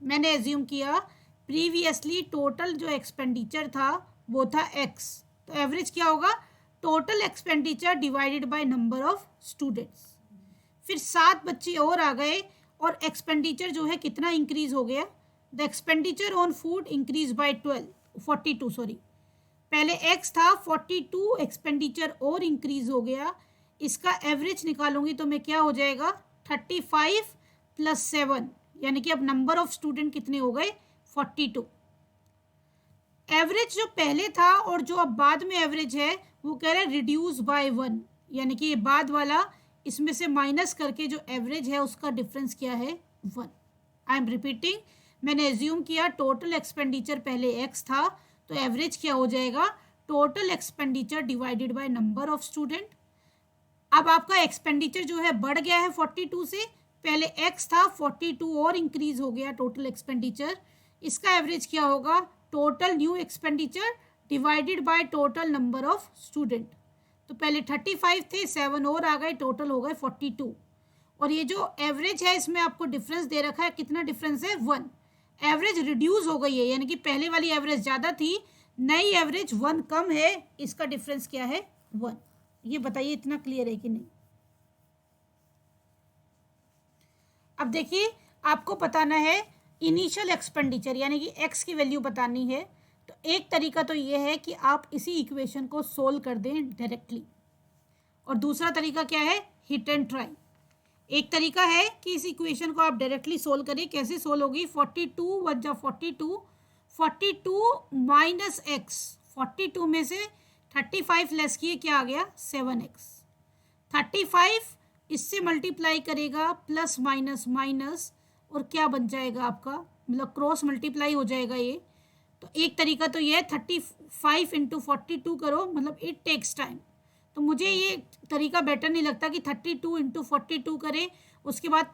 मैंने एज्यूम किया प्रीवियसली टोटल जो एक्सपेंडिचर था वो था एक्स, तो एवरेज क्या होगा, total expenditure divided by number of students. फिर 7 बच्चे और आ गए और एक्सपेंडिचर जो है कितना इंक्रीज हो गया, the expenditure on food increase by 42 sorry, पहले एक्स था 42, एक्सपेंडिचर और इंक्रीज हो गया। इसका एवरेज निकालूंगी तो मैं क्या हो जाएगा 35 प्लस 7, यानी कि अब नंबर ऑफ स्टूडेंट कितने हो गए 42। एवरेज जो पहले था और जो अब बाद में एवरेज है वो कह रहा है रिड्यूस बाय 1, यानी कि ये बाद वाला इसमें से माइनस करके जो एवरेज है उसका डिफरेंस क्या है 1। आई एम रिपीटिंग, मैंने एज्यूम किया टोटल एक्सपेंडिचर पहले एक्स था, तो एवरेज क्या हो जाएगा, total expenditure divided by number of student. अब आपका एक्सपेंडिचर जो है बढ़ गया है 42 से, पहले एक्स था 42 और इंक्रीज हो गया टोटल एक्सपेंडिचर। इसका एवरेज क्या होगा, total new expenditure divided by total number of student. तो पहले 35 थे, 7 और आ गए, टोटल हो गए 42। और ये जो एवरेज है इसमें आपको डिफरेंस दे रखा है, कितना डिफरेंस है 1। एवरेज रिड्यूस हो गई है, यानी कि पहले वाली एवरेज ज़्यादा थी, नई एवरेज 1 कम है, इसका डिफरेंस क्या है 1। ये बताइए इतना क्लियर है कि नहीं। अब देखिए आपको बताना है इनिशियल एक्सपेंडिचर, यानी कि एक्स की वैल्यू बतानी है। तो एक तरीका तो ये है कि आप इसी इक्वेशन को सोल्व कर दें डायरेक्टली, और दूसरा तरीका क्या है, हिट एंड ट्राई। एक तरीका है कि इस इक्वेशन को आप डायरेक्टली सोल्व करें। कैसे सोल्व होगी, 42 वजा 42, 42 माइनस एक्स, 42 में से 35 लेस किए, क्या आ गया 7x। 35 इससे मल्टीप्लाई करेगा, प्लस माइनस माइनस, और क्या बन जाएगा आपका, मतलब क्रॉस मल्टीप्लाई हो जाएगा ये। तो एक तरीका तो ये है 35 इंटू 42 करो, मतलब इट टेक्स टाइम। तो मुझे ये तरीका बेटर नहीं लगता कि 32 इंटू 42 करें, उसके बाद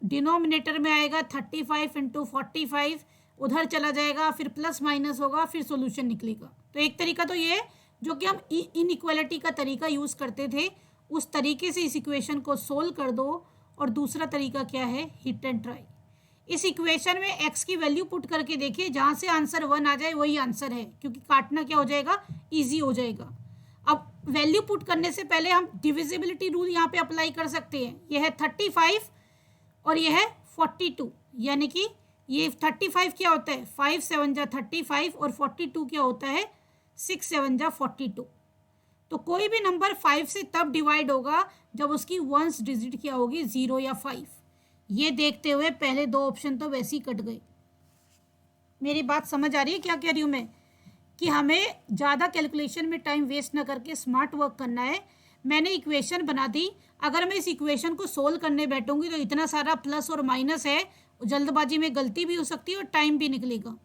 डिनोमिनेटर में आएगा 35 इंटू 45, उधर चला जाएगा, फिर प्लस माइनस होगा, फिर सॉल्यूशन निकलेगा। तो एक तरीका तो ये है जो कि हम इनइक्वालिटी का तरीका यूज़ करते थे, उस तरीके से इस इक्वेशन को सोल्व कर दो। और दूसरा तरीका क्या है, हिट एंड ट्राई। इस इक्वेशन में एक्स की वैल्यू पुट करके देखिए, जहाँ से आंसर 1 आ जाए वही आंसर है, क्योंकि काटना क्या हो जाएगा, ईजी हो जाएगा। अब वैल्यू पुट करने से पहले हम डिविजिबिलिटी रूल यहाँ पे अप्लाई कर सकते हैं। यह है 35 और यह है 42, यानी कि ये 35 क्या होता है 5 7 जा 35, और 42 क्या होता है 6 7 जा 42। तो कोई भी नंबर 5 से तब डिवाइड होगा जब उसकी वंस डिजिट क्या होगी 0 या 5। ये देखते हुए पहले 2 ऑप्शन तो वैसे ही कट गए। मेरी बात समझ आ रही है क्या कह रही हूँ मैं, कि हमें ज़्यादा कैलकुलेशन में टाइम वेस्ट ना करके स्मार्ट वर्क करना है। मैंने इक्वेशन बना दी, अगर मैं इस इक्वेशन को सोल्व करने बैठूंगी तो इतना सारा प्लस और माइनस है, जल्दबाजी में गलती भी हो सकती है और टाइम भी निकलेगा।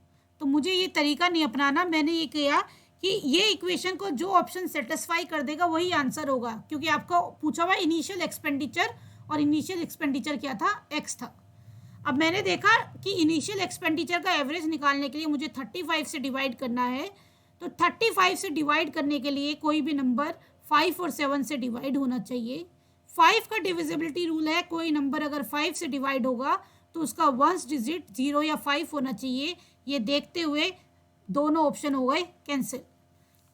तो मुझे ये तरीका नहीं अपनाना। मैंने ये किया कि ये इक्वेशन को जो ऑप्शन सेटिस्फाई कर देगा वही आंसर होगा, क्योंकि आपको पूछा हुआ इनिशियल एक्सपेंडिचर, और इनिशियल एक्सपेंडिचर क्या था, एक्स था। अब मैंने देखा कि इनिशियल एक्सपेंडिचर का एवरेज निकालने के लिए मुझे 35 से डिवाइड करना है। तो 35 से डिवाइड करने के लिए कोई भी नंबर 5 और 7 से डिवाइड होना चाहिए। 5 का डिविजिबिलिटी रूल है, कोई नंबर अगर 5 से डिवाइड होगा तो उसका वंस डिजिट 0 या 5 होना चाहिए। ये देखते हुए दोनों ऑप्शन हो गए कैंसिल।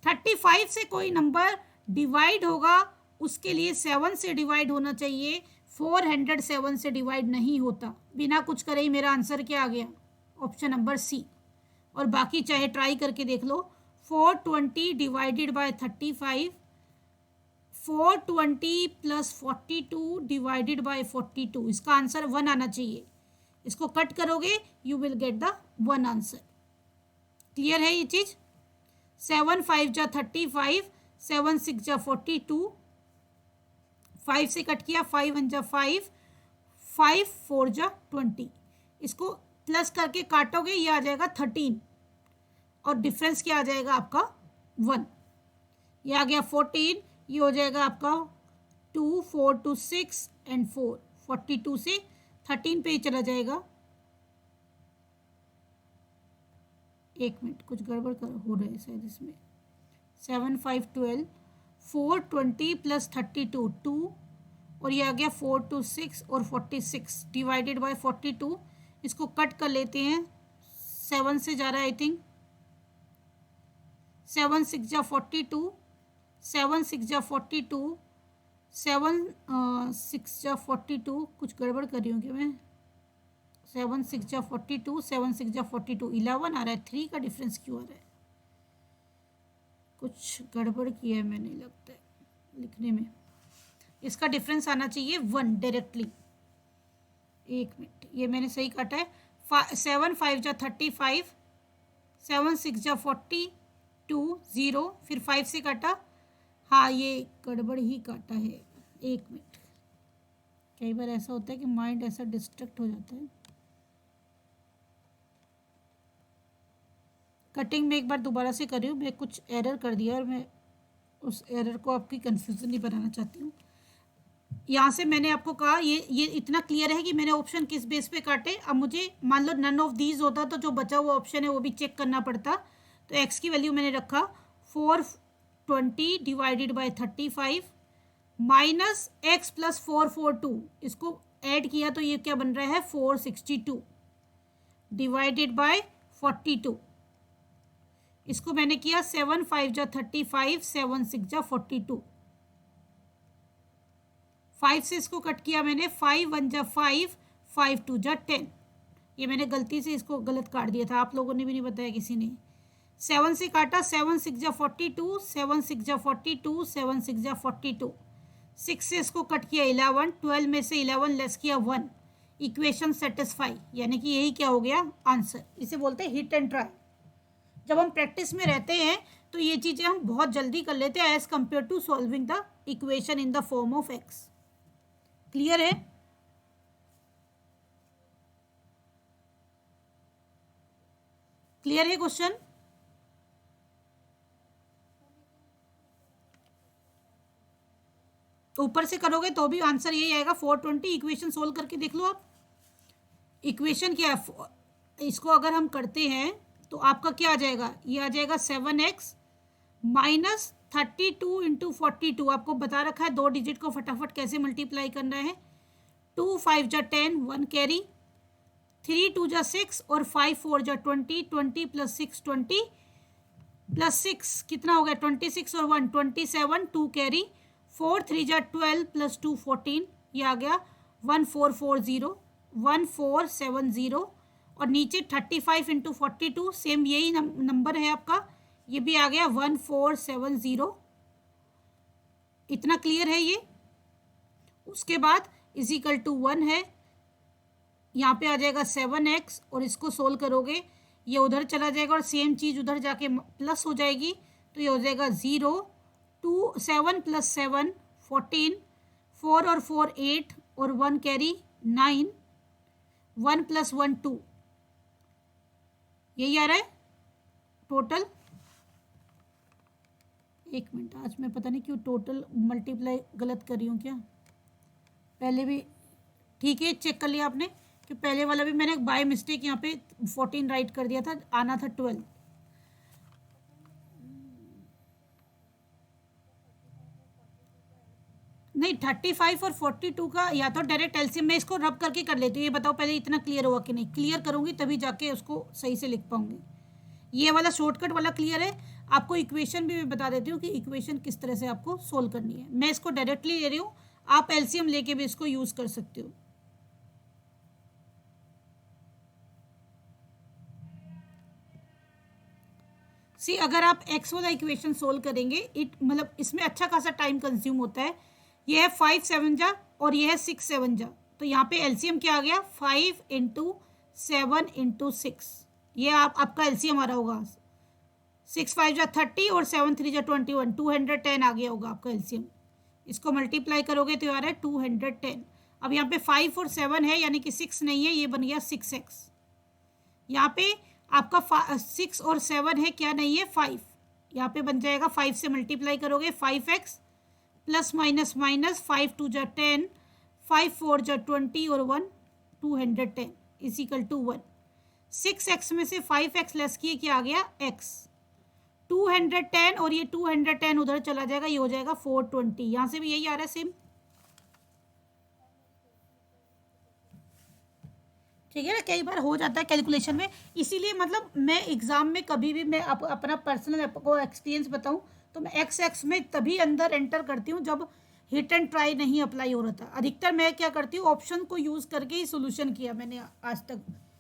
35 से कोई नंबर डिवाइड होगा, उसके लिए 7 से डिवाइड होना चाहिए। 407 से डिवाइड नहीं होता। बिना कुछ करे ही मेरा आंसर क्या आ गया, ऑप्शन नंबर सी। और बाकी चाहे ट्राई करके देख लो। 420 divided by 35, 420 plus 42 divided by 42, इसका आंसर 1 आना चाहिए। इसको कट करोगे you will get the 1 answer. Clear है ये चीज़। 7 5 जा 35, 7 6 जा 42, 5 से कट किया, 5 1 जा 5, 5 4 जा 20। इसको प्लस करके काटोगे ये आ जाएगा 13 और डिफरेंस क्या आ जाएगा आपका 1। ये आ गया 14, ये हो जाएगा आपका 2 4 2 6 एंड 4 42 से 13 पे ही चला जाएगा। एक मिनट, कुछ गड़बड़ हो रहा है शायद इसमें। 7 5 12 4 20 प्लस 32 2 और ये आ गया 4 2 6 और 46 डिवाइडेड बाय 42। इसको कट कर लेते हैं, 7 से जा रहा है आई थिंक। 7 6 जा 42, 7 6 जा 42, 7 6 जा 42, कुछ गड़बड़ कर रही हूँ क्या मैं। 7 6 जा 42, 7 6 जा 42, 11 आ रहा है। 3 का डिफरेंस क्यों आ रहा है? कुछ गड़बड़ किया है मैंने लगता है लिखने में। इसका डिफरेंस आना चाहिए 1 डायरेक्टली। एक मिनट, ये मैंने सही काटा है। 7 5 जा 35, 7 6 जा 42 0, फिर 5 से काटा। हाँ, ये गड़बड़ ही काटा है। एक मिनट, कई बार ऐसा होता है कि माइंड ऐसा डिस्ट्रैक्ट हो जाता है। कटिंग में एक बार दोबारा से कर रही हूँ, मैं कुछ एरर कर दिया और मैं उस एरर को आपकी कन्फ्यूजन नहीं बनाना चाहती हूँ। यहाँ से मैंने आपको कहा ये इतना क्लियर है कि मैंने ऑप्शन किस बेस पे काटे। अब मुझे मान लो नन ऑफ दीज होता तो जो बचा हुआ ऑप्शन है वो भी चेक करना पड़ता। तो एक्स की वैल्यू मैंने रखा 420 divided by 35 minus x plus 442, इसको ऐड किया तो ये क्या बन रहा है 462 डिवाइडेड बाय 42। इसको मैंने किया 7 5 जा 35, 7 6 जा 42, 5 से इसको कट किया मैंने, 5 1 जा 5, 5 2 जा 10। ये मैंने गलती से इसको गलत काट दिया था, आप लोगों ने भी नहीं बताया किसी ने। 7 से काटा, 7 6 जा 42, 7 6 जा 42, 7 6 जा 42, 6 से इसको कट किया 11, 12 में से 11 लेस किया 1, इक्वेशन सेटिस्फाई, यानी कि यही क्या हो गया आंसर। इसे बोलते हैं हिट एंड ट्राई। जब हम प्रैक्टिस में रहते हैं तो ये चीज़ें हम बहुत जल्दी कर लेते हैं as compare to solving the equation in the form of x. Clear है? क्लियर है क्वेश्चन? ऊपर से करोगे तो भी आंसर यही आएगा 420। इक्वेशन सोल्व करके देख लो आप। इक्वेशन क्या है, इसको अगर हम करते हैं तो आपका क्या आ जाएगा, ये आ जाएगा 7x माइनस 32 इंटू 42। आपको बता रखा है 2 डिजिट को फटाफट कैसे मल्टीप्लाई करना है। 2 5 जा 10, 1 कैरी, 3 2 जा 6 और 5 4 जा 20, 20 प्लस 6 20 प्लस 6 कितना हो गया 26 और 1 27, 2 कैरी, 4 3 जा 12 प्लस 2 14, ये आ गया 1440, 1470 और नीचे 35 इंटू 42 सेम यही नंबर है आपका, ये भी आ गया 1470। इतना क्लियर है ये। उसके बाद इजिकल टू 1 है, यहाँ पे आ जाएगा 7x और इसको सोल्व करोगे ये उधर चला जाएगा और सेम चीज़ उधर जाके प्लस हो जाएगी, तो ये हो जाएगा 0 2 7 प्लस 7 14, 4 और 4 8 और 1 कैरी 9, 1 प्लस 1 2, यही आ रहा है टोटल। एक मिनट, आज मैं पता नहीं क्यों टोटल मल्टीप्लाई गलत कर रही हूँ क्या। पहले भी ठीक है, चेक कर लिया आपने कि पहले वाला भी मैंने बाय मिस्टेक यहाँ पे 14 राइट कर दिया था, आना था 12। नहीं, 35 और 42 का या तो डायरेक्ट एलसीएम में इसको रब करके कर लेती हूँ। ये बताओ पहले इतना क्लियर हुआ कि नहीं। क्लियर करूँगी तभी जाके उसको सही से लिख पाऊँगी। ये वाला शॉर्टकट वाला क्लियर है। आपको इक्वेशन भी मैं बता देती हूँ कि इक्वेशन किस तरह से आपको सोल्व करनी है। मैं इसको डायरेक्टली ले रही हूँ, आप एलसीएम लेके भी इसको यूज़ कर सकते हो। सी अगर आप एक्स वाला इक्वेशन सोल्व करेंगे, मतलब इसमें अच्छा खासा टाइम कंज्यूम होता है। ये है 5 7 जा और ये है 6 7 जा, तो यहाँ पे एलसीएम क्या आ गया 5 इंटू 7 इंटू 6, ये आपका एलसीएम आ रहा होगा 6 5 जा 30 और 7 3 जा 21, 210 आ गया होगा आपका एलसीएम। इसको मल्टीप्लाई करोगे तो आ रहा है 210। अब यहाँ पे 5 और 7 है यानी कि 6 नहीं है, ये बन गया 6x। यहाँ पे आपका 6 और 7 है, क्या नहीं है 5, यहाँ पे बन जाएगा 5 से मल्टीप्लाई करोगे 5x प्लस माइनस माइनस 5 2 जा 10, 5 4 जा 20 और 1 210 इजिकल टू 1। 6x में से 5x लेस किए क्या आ गया x 210 और ये 210 उधर चला जाएगा, ये हो जाएगा 420। यहाँ से भी यही आ रहा है सेम, ठीक है ना। कई बार हो जाता है कैलकुलेशन में, इसीलिए मतलब मैं एग्जाम में कभी भी मैं अपना पर्सनल को एक्सपीरियंस बताऊं तो मैं एक्स में तभी अंदर एंटर करती हूँ जब हिट एंड ट्राई नहीं अप्लाई हो रहा था। अधिकतर मैं क्या करती हूँ, ऑप्शन को यूज़ करके ही सोल्यूशन किया मैंने आज तक,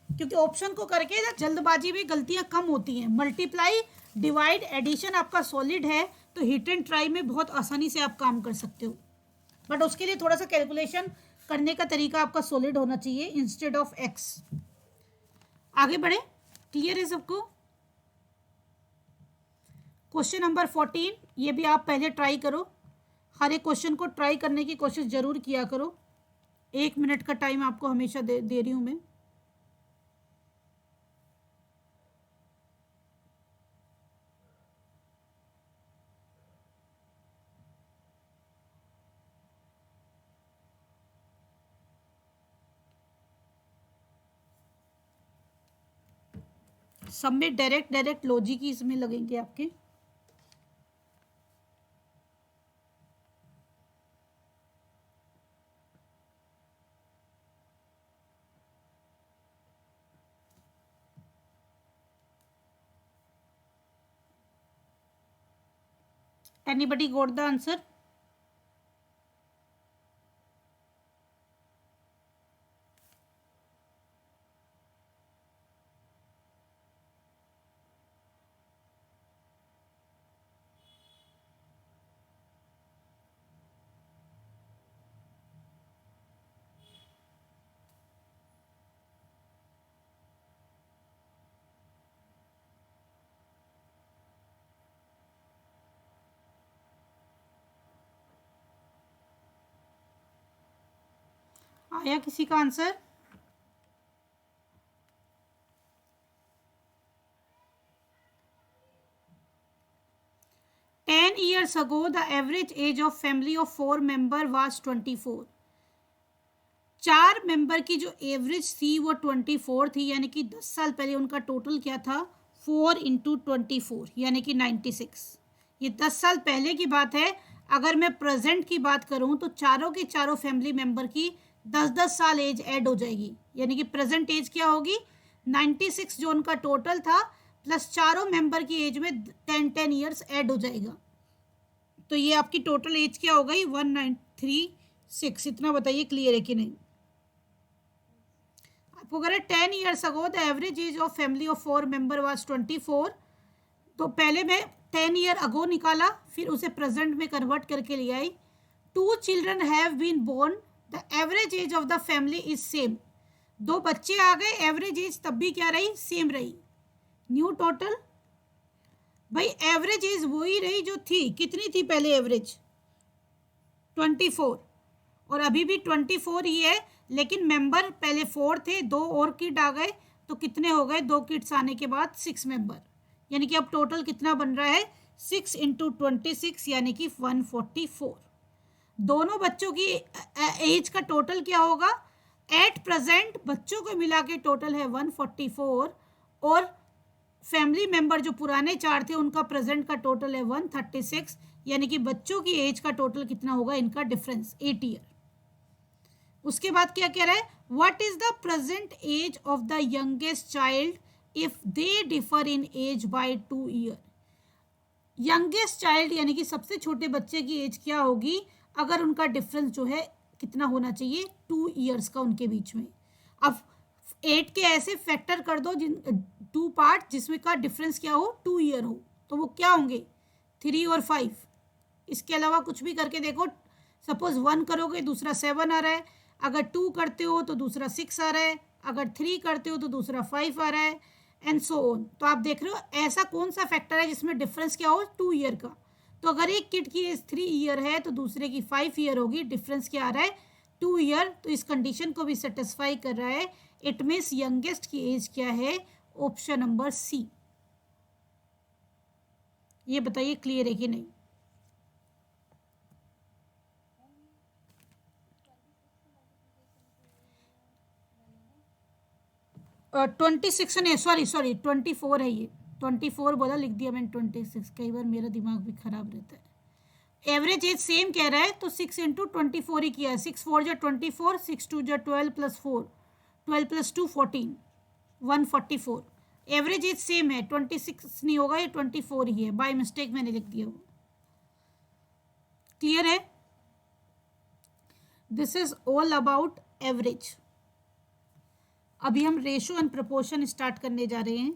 क्योंकि ऑप्शन को करके ना जल्दबाजी में गलतियाँ कम होती हैं। मल्टीप्लाई डिवाइड एडिशन आपका सॉलिड है तो हिट एंड ट्राई में बहुत आसानी से आप काम कर सकते हो, बट उसके लिए थोड़ा सा कैलकुलेशन करने का तरीका आपका सॉलिड होना चाहिए इंस्टेड ऑफ एक्स। आगे बढ़े, क्लियर है सबको। क्वेश्चन नंबर 14, ये भी आप पहले ट्राई करो, हर एक क्वेश्चन को ट्राई करने की कोशिश जरूर किया करो। 1 मिनट का टाइम आपको हमेशा दे रही हूं मैं। सब में डायरेक्ट लॉजिक ही इसमें लगेंगे आपके। Anybody got the answer? आया किसी का answer? Years ago the average age of family of 4 member was 24। 4 member की जो एवरेज थी वो 24 थी, यानी कि 10 साल पहले उनका टोटल क्या था 4 इंटू 24 यानी कि 96। ये 10 साल पहले की बात है। अगर मैं प्रेजेंट की बात करूं तो चारों के चारों फैमिली मेंबर की 10-10 साल एज ऐड हो जाएगी, यानी कि प्रेजेंट एज क्या होगी 96 जो उनका टोटल था प्लस चारों मेंबर की एज में 10-10 ईयर्स ऐड हो जाएगा। तो ये आपकी टोटल एज क्या हो गई 1936। इतना बताइए क्लियर है कि नहीं। आपको अगर 10 years ago the average age of family of 4 member was 24, तो पहले मैं 10 ईयर अगो निकाला, फिर उसे प्रेजेंट में कन्वर्ट करके ले आई। 2 children have been born, the average age of the family is same. 2 बच्चे आ गए, एवरेज एज तब भी क्या रही सेम रही। न्यू टोटल भाई एवरेज एज वही रही जो थी, कितनी थी पहले एवरेज 24 और अभी भी 24 ही है, लेकिन मेंबर पहले 4 थे, 2 और किड आ गए तो कितने हो गए 2 किड्स आने के बाद 6 मेंबर, यानी कि अब टोटल कितना बन रहा है 6 इंटू 26 यानी कि 144। दोनों बच्चों की एज का टोटल क्या होगा एट प्रेजेंट बच्चों को मिला के टोटल है 144 और फैमिली मेंबर जो पुराने 4 थे उनका प्रेजेंट का टोटल है 136, यानी कि बच्चों की एज का टोटल कितना होगा इनका डिफरेंस 8 ईयर। उसके बाद क्या कह रहा है what is the present age of the youngest child if they differ in age by 2 year. Youngest child यानी कि सबसे छोटे बच्चे की एज क्या होगी अगर उनका डिफरेंस जो है कितना होना चाहिए 2 ईयर्स का उनके बीच में। अब 8 के ऐसे फैक्टर कर दो 2 पार्ट जिसमें का डिफरेंस क्या हो 2 ईयर हो, तो वो क्या होंगे 3 और 5। इसके अलावा कुछ भी करके देखो, सपोज 1 करोगे दूसरा 7 आ रहा है, अगर 2 करते हो तो दूसरा 6 आ रहा है, अगर 3 करते हो तो दूसरा 5 आ रहा है एंड सो ऑन। तो आप देख रहे हो ऐसा कौन सा फैक्टर है जिसमें डिफरेंस क्या हो 2 ईयर का। तो अगर एक किड की एज 3 ईयर है तो दूसरे की 5 ईयर होगी, डिफरेंस क्या आ रहा है 2 ईयर। तो इस कंडीशन को भी सेटिस्फाई कर रहा है। इट मीन्स यंगेस्ट की एज क्या है ऑप्शन नंबर सी। ये बताइए क्लियर है कि नहीं? और 26 नहीं, सॉरी 24 है ये। 24 बोला, लिख दिया मैंने 26। कई बार मेरा दिमाग भी खराब रहता है। एवरेज एज सेम कह रहा है तो 6 इंटू 24 ही किया है। 6 4 जा 24, 6 2 जा 12 plus 4, 12 plus 2 14, 144। Average age same है, 26 नहीं होगा, ये 24 ही है। बाय मिस्टेक मैंने लिख दिया वो। क्लियर है? This is all about average. अभी हम रेशो एंड प्रपोर्शन स्टार्ट करने जा रहे हैं।